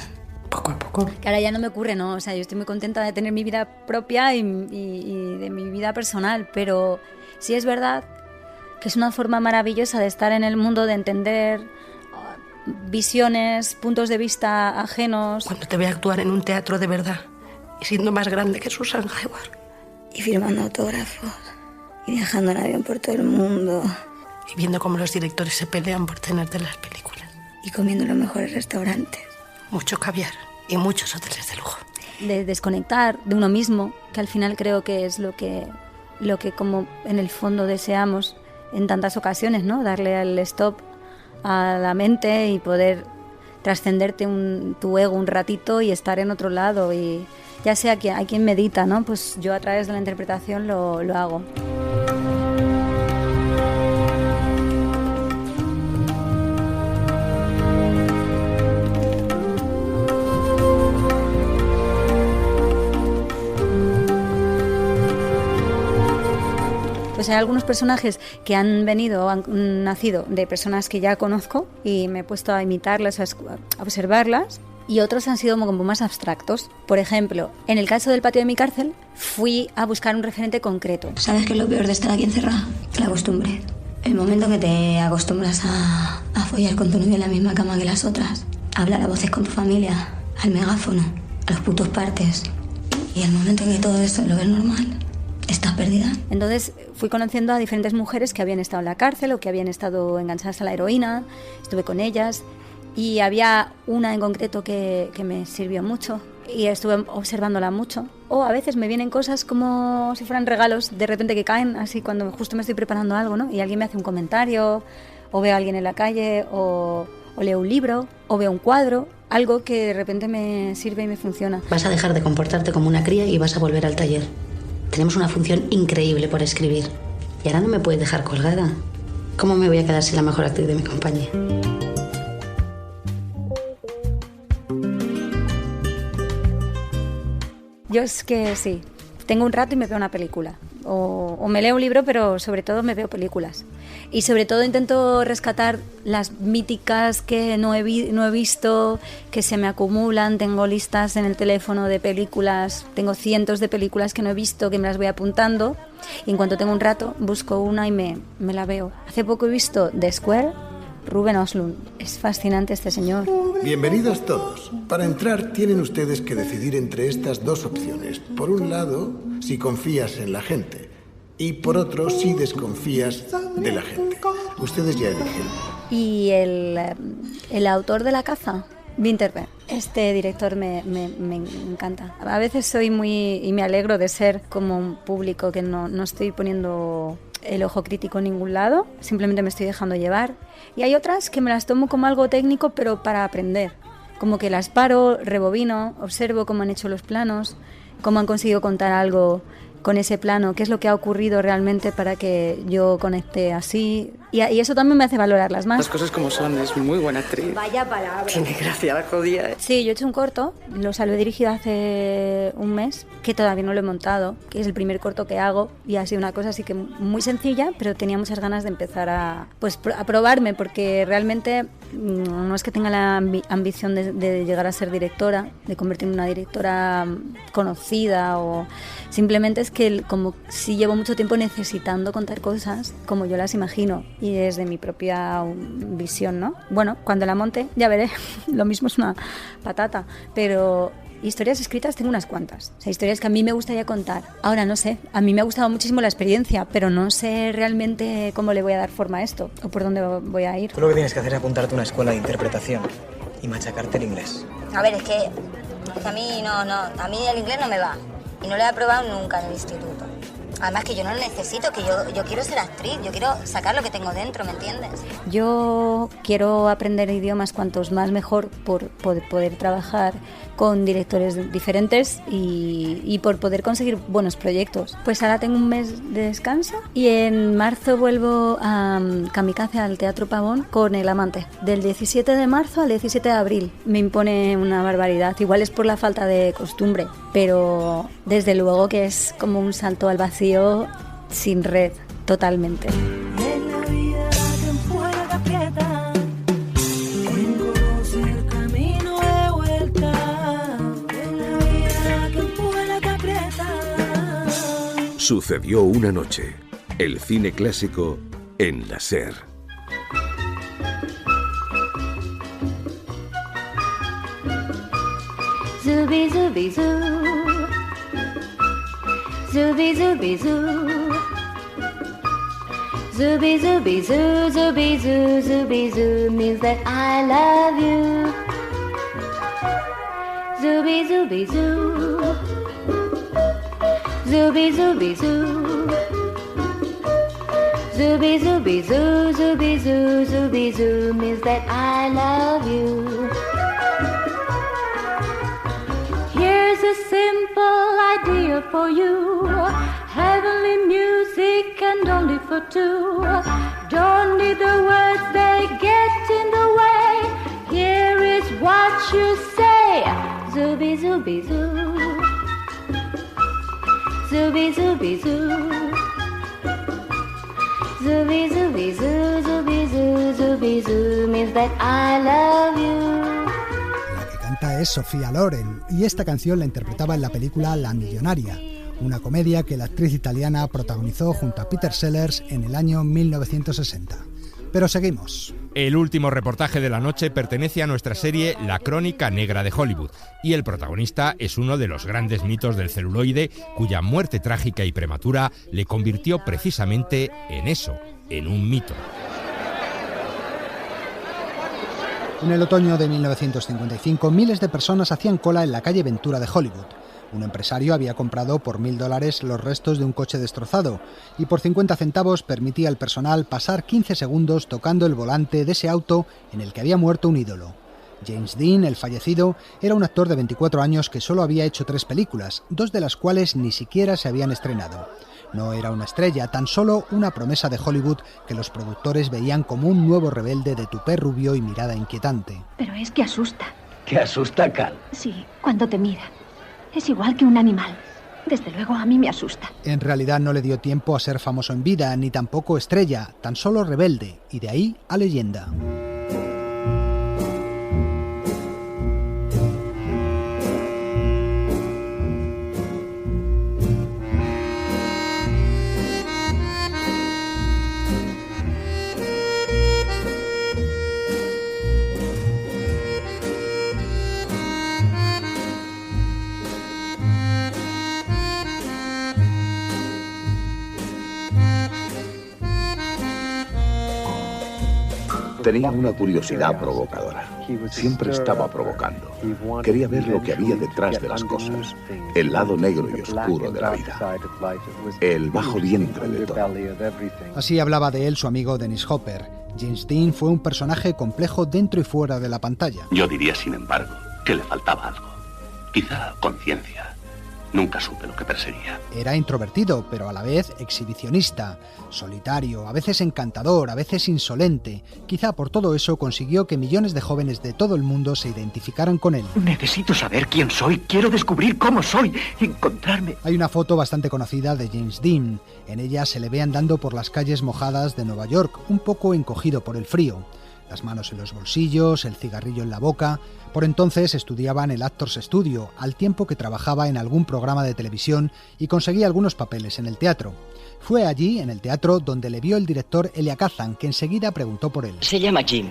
Poco a poco. Que ahora ya no me ocurre, ¿no? O sea, yo estoy muy contenta de tener mi vida propia y de mi vida personal, pero sí es verdad que es una forma maravillosa de estar en el mundo, de entender visiones, puntos de vista ajenos. Cuando te vea actuar en un teatro de verdad y siendo más grande que Susan Hayward. Y firmando autógrafos y viajando en avión por todo el mundo. Y viendo cómo los directores se pelean por tenerte en las películas. Y comiendo en los mejores restaurantes. Mucho caviar y muchos hoteles de lujo. De desconectar de uno mismo, que al final creo que es lo que como en el fondo deseamos en tantas ocasiones, ¿no? Darle el stop a la mente y poder trascenderte tu ego un ratito y estar en otro lado. Y ya sea que hay quien medita, ¿no? Pues yo a través de la interpretación lo hago. Pues hay algunos personajes que han venido o han nacido de personas que ya conozco y me he puesto a imitarlas, a observarlas, y otros han sido como más abstractos. Por ejemplo, en el caso del patio de mi cárcel, fui a buscar un referente concreto. ¿Sabes qué es lo peor de estar aquí encerrada? La costumbre. El momento que te acostumbras a follar con tu novio en la misma cama que las otras, a hablar a voces con tu familia, al megáfono, a los putos partes, y el momento en que todo eso lo ves normal, estás perdida. Entonces fui conociendo a diferentes mujeres que habían estado en la cárcel o que habían estado enganchadas a la heroína, estuve con ellas y había una en concreto que me sirvió mucho y estuve observándola mucho. O a veces me vienen cosas como si fueran regalos de repente que caen, así cuando justo me estoy preparando algo, ¿no? Y alguien me hace un comentario, o veo a alguien en la calle, o leo un libro, o veo un cuadro, algo que de repente me sirve y me funciona. Vas a dejar de comportarte como una cría y vas a volver al taller. Tenemos una función increíble por escribir. Y ahora no me puedes dejar colgada. ¿Cómo me voy a quedar sin la mejor actriz de mi compañía? Yo es que sí, tengo un rato y me veo una película. O me leo un libro, pero sobre todo me veo películas. Y sobre todo intento rescatar las míticas que no he visto, que se me acumulan. Tengo listas en el teléfono de películas, tengo cientos de películas que no he visto, que me las voy apuntando. Y en cuanto tengo un rato, busco una y me la veo. Hace poco he visto The Square, Ruben Östlund. Es fascinante este señor. Bienvenidos todos. Para entrar tienen ustedes que decidir entre estas dos opciones. Por un lado, si confías en la gente. Y por otro, si desconfías de la gente. Ustedes ya eligen. Y el autor de La caza, Winterberg. Este director me encanta. A veces soy y me alegro de ser como un público que no estoy poniendo el ojo crítico en ningún lado, simplemente me estoy dejando llevar. Y hay otras que me las tomo como algo técnico, pero para aprender. Como que las paro, rebobino, observo cómo han hecho los planos, cómo han conseguido contar algo con ese plano, qué es lo que ha ocurrido realmente para que yo conecte así. Y eso también me hace valorarlas más. Las cosas como son, es muy buena actriz. Vaya palabra. Tiene gracia la jodida. Sí, yo he hecho un corto, lo salvé dirigido hace un mes, que todavía no lo he montado, que es el primer corto que hago y ha sido una cosa así que muy sencilla, pero tenía muchas ganas de empezar a probarme, porque realmente no es que tenga la ambición de llegar a ser directora, de convertirme en una directora conocida, o simplemente es que como sí llevo mucho tiempo necesitando contar cosas como yo las imagino y desde mi propia visión, ¿no? Bueno, cuando la monte ya veré, lo mismo es una patata, pero historias escritas tengo unas cuantas, o sea, historias que a mí me gustaría contar. Ahora no sé, a mí me ha gustado muchísimo la experiencia, pero no sé realmente cómo le voy a dar forma a esto o por dónde voy a ir. Tú lo que tienes que hacer es apuntarte a una escuela de interpretación y machacarte el inglés. A ver, es que a mí a mí el inglés no me va y no lo he aprobado nunca en el instituto. Además que yo no lo necesito, que yo quiero ser actriz, yo quiero sacar lo que tengo dentro, ¿me entiendes? Yo quiero aprender idiomas cuantos más mejor por poder trabajar con directores diferentes y por poder conseguir buenos proyectos. Pues ahora tengo un mes de descanso y en marzo vuelvo a Kamikaze, al Teatro Pavón, con El Amante. Del 17 de marzo al 17 de abril. Me impone una barbaridad, igual es por la falta de costumbre, pero desde luego que es como un salto al vacío sin red, totalmente. Sucedió una noche. El cine clásico en la SER. Zubi, zubi, zoo. Zubi, zubi, zoo. Zubi, zubi, zoo, zubi, zoo, zubi, zoo means that I love you. Zubi, zubi, zoo. Zubi, zubi, zoo. Zubi, zubi, zoo, zubi, zoo, zubi, zoo means that I love you. Here's a simple idea for you. Heavenly music and only for two. Don't need the words, they get in the way. Here is what you say. Zubi, zubi, zoo. Zubi, zubi, zoo. Zubi, zubi, zoo, zubi, zoo, zubi, zoo means that I love you. La que canta es Sofía Loren y esta canción la interpretaba en la película La Millonaria, una comedia que la actriz italiana protagonizó junto a Peter Sellers en el año 1960. Pero seguimos. El último reportaje de la noche pertenece a nuestra serie La Crónica Negra de Hollywood y el protagonista es uno de los grandes mitos del celuloide cuya muerte trágica y prematura le convirtió precisamente en eso, en un mito. En el otoño de 1955, miles de personas hacían cola en la calle Ventura de Hollywood. Un empresario había comprado por $1,000 los restos de un coche destrozado y por 50 centavos permitía al personal pasar 15 segundos tocando el volante de ese auto en el que había muerto un ídolo. James Dean, el fallecido, era un actor de 24 años que solo había hecho 3 películas, 2 de las cuales ni siquiera se habían estrenado. No era una estrella, tan solo una promesa de Hollywood que los productores veían como un nuevo rebelde de tupé rubio y mirada inquietante. Pero es que asusta. ¿Qué asusta, Cal? Sí, cuando te mira. Es igual que un animal. Desde luego a mí me asusta. En realidad no le dio tiempo a ser famoso en vida, ni tampoco estrella, tan solo rebelde, y de ahí a leyenda. Tenía una curiosidad provocadora. Siempre estaba provocando. Quería ver lo que había detrás de las cosas, el lado negro y oscuro de la vida, el bajo vientre de todo. Así hablaba de él su amigo Dennis Hopper. James Dean fue un personaje complejo dentro y fuera de la pantalla. Yo diría, sin embargo, que le faltaba algo. Quizá conciencia. Nunca supe lo que perseguía. Era introvertido, pero a la vez exhibicionista, solitario, a veces encantador, a veces insolente. Quizá por todo eso consiguió que millones de jóvenes de todo el mundo se identificaran con él. Necesito saber quién soy, quiero descubrir cómo soy, encontrarme. Hay una foto bastante conocida de James Dean. En ella se le ve andando por las calles mojadas de Nueva York, un poco encogido por el frío. Las manos en los bolsillos, el cigarrillo en la boca. Por entonces estudiaba en el Actors Studio, al tiempo que trabajaba en algún programa de televisión y conseguía algunos papeles en el teatro. Fue allí, en el teatro, donde le vio el director Elia Kazan, que enseguida preguntó por él. Se llama Jim.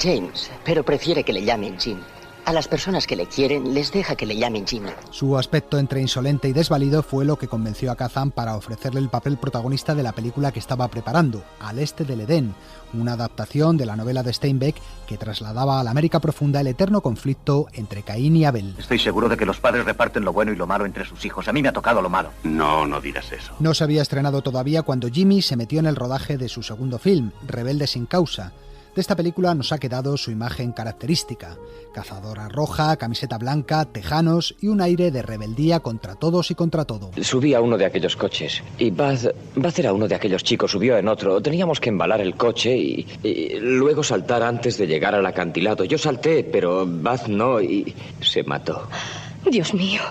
James, pero prefiere que le llamen Jim. A las personas que le quieren les deja que le llamen Jim. Su aspecto entre insolente y desvalido fue lo que convenció a Kazan para ofrecerle el papel protagonista de la película que estaba preparando, Al este del Edén, una adaptación de la novela de Steinbeck que trasladaba a la América profunda el eterno conflicto entre Caín y Abel. Estoy seguro de que los padres reparten lo bueno y lo malo entre sus hijos. A mí me ha tocado lo malo. No digas eso. No se había estrenado todavía cuando Jimmy se metió en el rodaje de su segundo film, Rebelde sin causa. De esta película nos ha quedado su imagen característica: cazadora roja, camiseta blanca, tejanos y un aire de rebeldía contra todos y contra todo. Subí a uno de aquellos coches y Buzz era uno de aquellos chicos, subió en otro. Teníamos que embalar el coche y luego saltar antes de llegar al acantilado. Yo salté, pero Buzz no y se mató. Dios mío.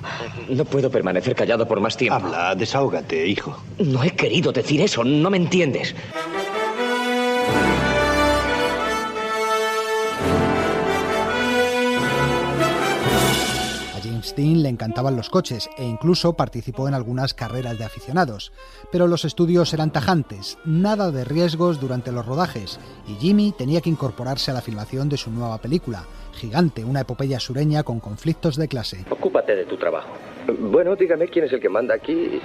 No puedo permanecer callado por más tiempo. Habla, desahógate, hijo. No he querido decir eso, no me entiendes. Dean le encantaban los coches e incluso participó en algunas carreras de aficionados. Pero los estudios eran tajantes, nada de riesgos durante los rodajes, y Jimmy tenía que incorporarse a la filmación de su nueva película, Gigante, una epopeya sureña con conflictos de clase. Ocúpate de tu trabajo. Bueno, dígame quién es el que manda aquí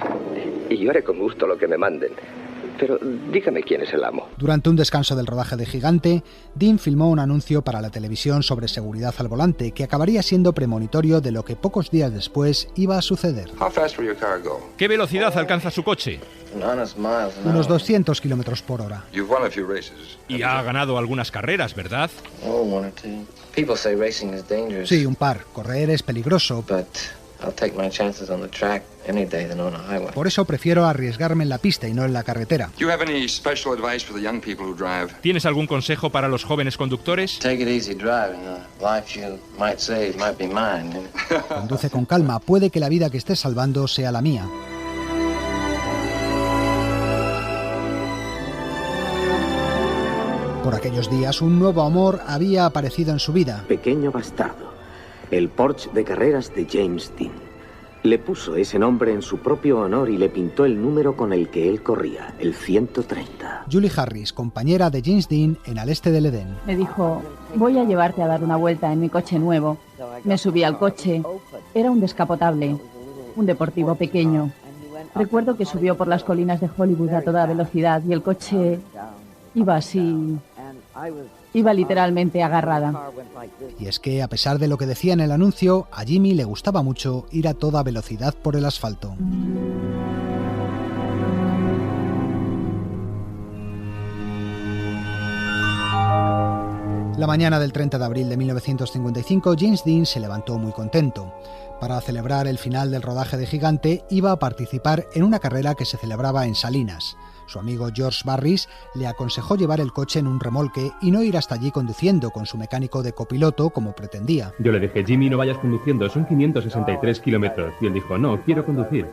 y yo haré con gusto lo que me manden. Pero dígame quién es el amo. Durante un descanso del rodaje de Gigante, Dean filmó un anuncio para la televisión sobre seguridad al volante que acabaría siendo premonitorio de lo que pocos días después iba a suceder. ¿Qué velocidad alcanza su coche? Unos 200 kilómetros por hora. Y ha ganado algunas carreras, ¿verdad? Sí, un par. Correr es peligroso. Por eso prefiero arriesgarme en la pista y no en la carretera. ¿Tienes algún consejo para los jóvenes conductores? Conduce con calma, puede que la vida que estés salvando sea la mía. Por aquellos días, un nuevo amor había aparecido en su vida. Pequeño bastardo, el Porsche de carreras de James Dean. Le puso ese nombre en su propio honor y le pintó el número con el que él corría, el 130. Julie Harris, compañera de James Dean en Al este del Edén. Me dijo, voy a llevarte a dar una vuelta en mi coche nuevo. Me subí al coche. Era un descapotable, un deportivo pequeño. Recuerdo que subió por las colinas de Hollywood a toda velocidad y el coche iba así... Iba literalmente agarrada. Y es que, a pesar de lo que decía en el anuncio, a Jimmy le gustaba mucho ir a toda velocidad por el asfalto. La mañana del 30 de abril de 1955, James Dean se levantó muy contento. Para celebrar el final del rodaje de Gigante, iba a participar en una carrera que se celebraba en Salinas. Su amigo George Barris le aconsejó llevar el coche en un remolque y no ir hasta allí conduciendo con su mecánico de copiloto como pretendía. Yo le dije, Jimmy, no vayas conduciendo, son 563 kilómetros. Y él dijo, no, quiero conducir.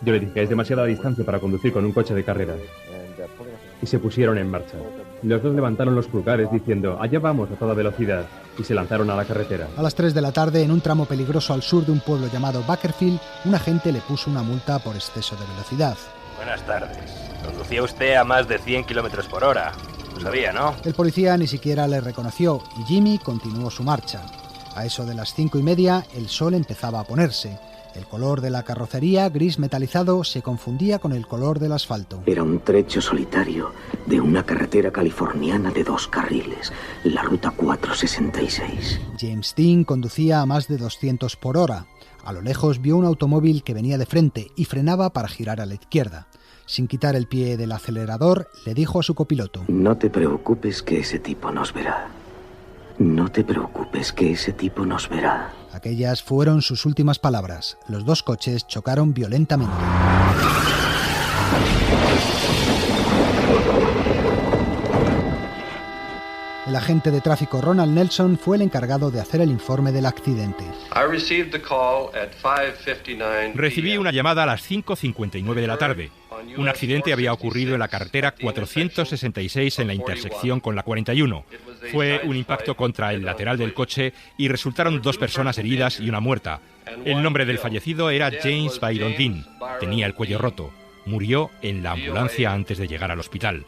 Yo le dije, es demasiada distancia para conducir con un coche de carreras. Y se pusieron en marcha. Los dos levantaron los pulgares diciendo, allá vamos a toda velocidad, y se lanzaron a la carretera. A las 3 de la tarde, en un tramo peligroso al sur de un pueblo llamado Bakersfield, un agente le puso una multa por exceso de velocidad. Buenas tardes. Conducía usted a más de 100 kilómetros por hora. Lo sabía, ¿no? El policía ni siquiera le reconoció y Jimmy continuó su marcha. A eso de las 5:30, el sol empezaba a ponerse. El color de la carrocería, gris metalizado, se confundía con el color del asfalto. Era un trecho solitario de una carretera californiana de 2 carriles, la ruta 466. James Dean conducía a más de 200 por hora. A lo lejos vio un automóvil que venía de frente y frenaba para girar a la izquierda. Sin quitar el pie del acelerador, le dijo a su copiloto: No te preocupes que ese tipo nos verá. No te preocupes que ese tipo nos verá. Aquellas fueron sus últimas palabras. Los dos coches chocaron violentamente. El agente de tráfico Ronald Nelson fue el encargado de hacer el informe del accidente. Recibí una llamada a las 5:59 de la tarde. Un accidente había ocurrido en la carretera 466 en la intersección con la 41. Fue un impacto contra el lateral del coche y resultaron 2 personas heridas y una muerta. El nombre del fallecido era James Byron Dean. Tenía el cuello roto. Murió en la ambulancia antes de llegar al hospital.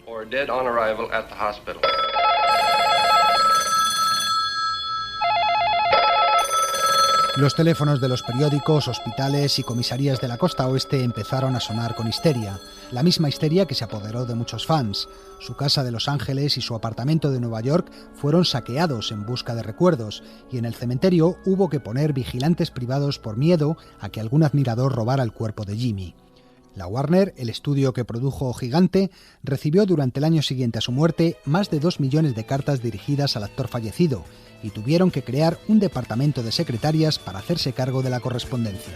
Los teléfonos de los periódicos, hospitales y comisarías de la costa oeste empezaron a sonar con histeria. La misma histeria que se apoderó de muchos fans. Su casa de Los Ángeles y su apartamento de Nueva York fueron saqueados en busca de recuerdos, y en el cementerio hubo que poner vigilantes privados por miedo a que algún admirador robara el cuerpo de Jimmy. La Warner, el estudio que produjo Gigante, recibió durante el año siguiente a su muerte más de 2 millones de cartas dirigidas al actor fallecido, y tuvieron que crear un departamento de secretarias para hacerse cargo de la correspondencia.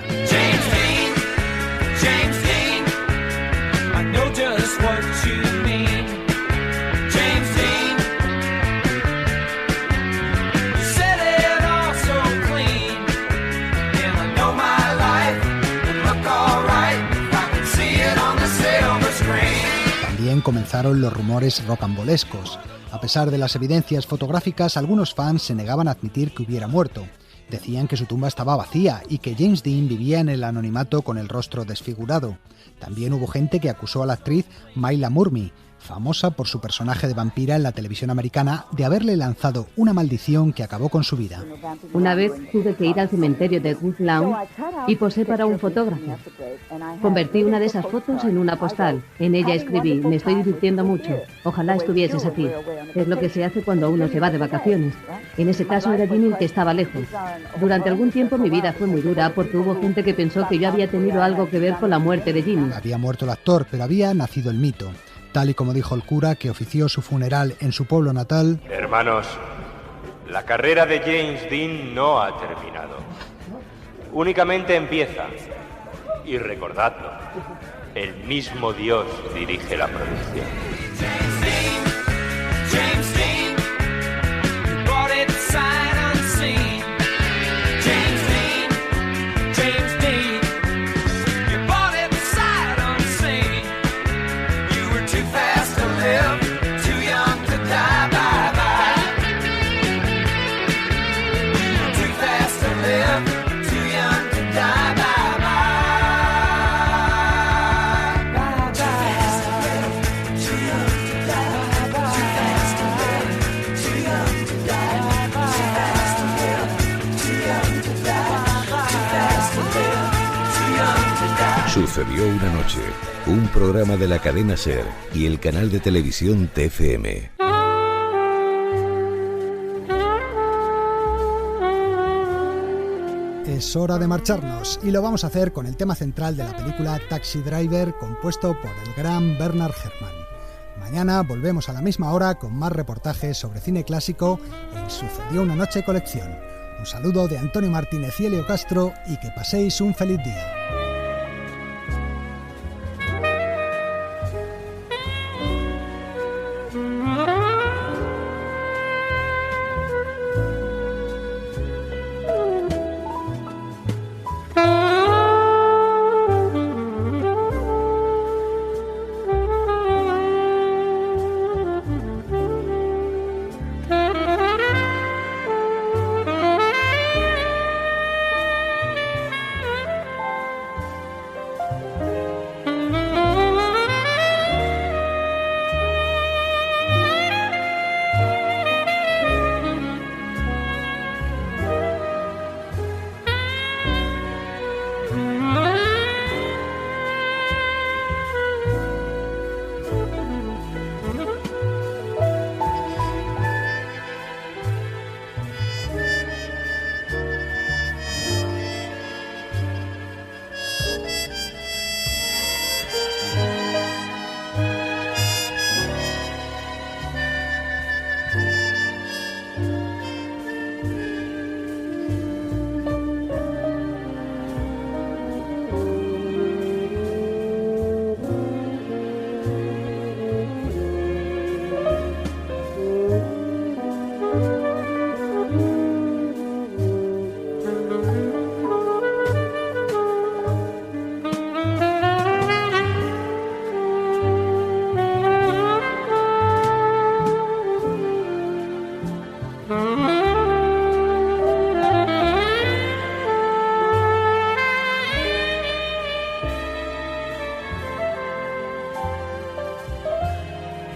También comenzaron los rumores rocambolescos. A pesar de las evidencias fotográficas, algunos fans se negaban a admitir que hubiera muerto. Decían que su tumba estaba vacía y que James Dean vivía en el anonimato con el rostro desfigurado. También hubo gente que acusó a la actriz Mayla Murmy, famosa por su personaje de vampira en la televisión americana, de haberle lanzado una maldición que acabó con su vida. Una vez tuve que ir al cementerio de Woodlawn y posé para un fotógrafo. Convertí una de esas fotos en una postal. En ella escribí: me estoy divirtiendo mucho. Ojalá estuvieses aquí. Es lo que se hace cuando uno se va de vacaciones. En ese caso era Jimmy el que estaba lejos. Durante algún tiempo mi vida fue muy dura porque hubo gente que pensó que yo había tenido algo que ver con la muerte de Jimmy. Había muerto el actor, pero había nacido el mito. Tal y como dijo el cura que ofició su funeral en su pueblo natal: Hermanos, la carrera de James Dean no ha terminado. Únicamente empieza. Y recordadlo, el mismo Dios dirige la producción. Sucedió una noche, un programa de la cadena SER y el canal de televisión TFM. Es hora de marcharnos y lo vamos a hacer con el tema central de la película Taxi Driver, compuesto por el gran Bernard Herrmann. Mañana volvemos a la misma hora con más reportajes sobre cine clásico en Sucedió una noche colección. Un saludo de Antonio Martínez y Elio Castro y que paséis un feliz día.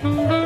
Thank you.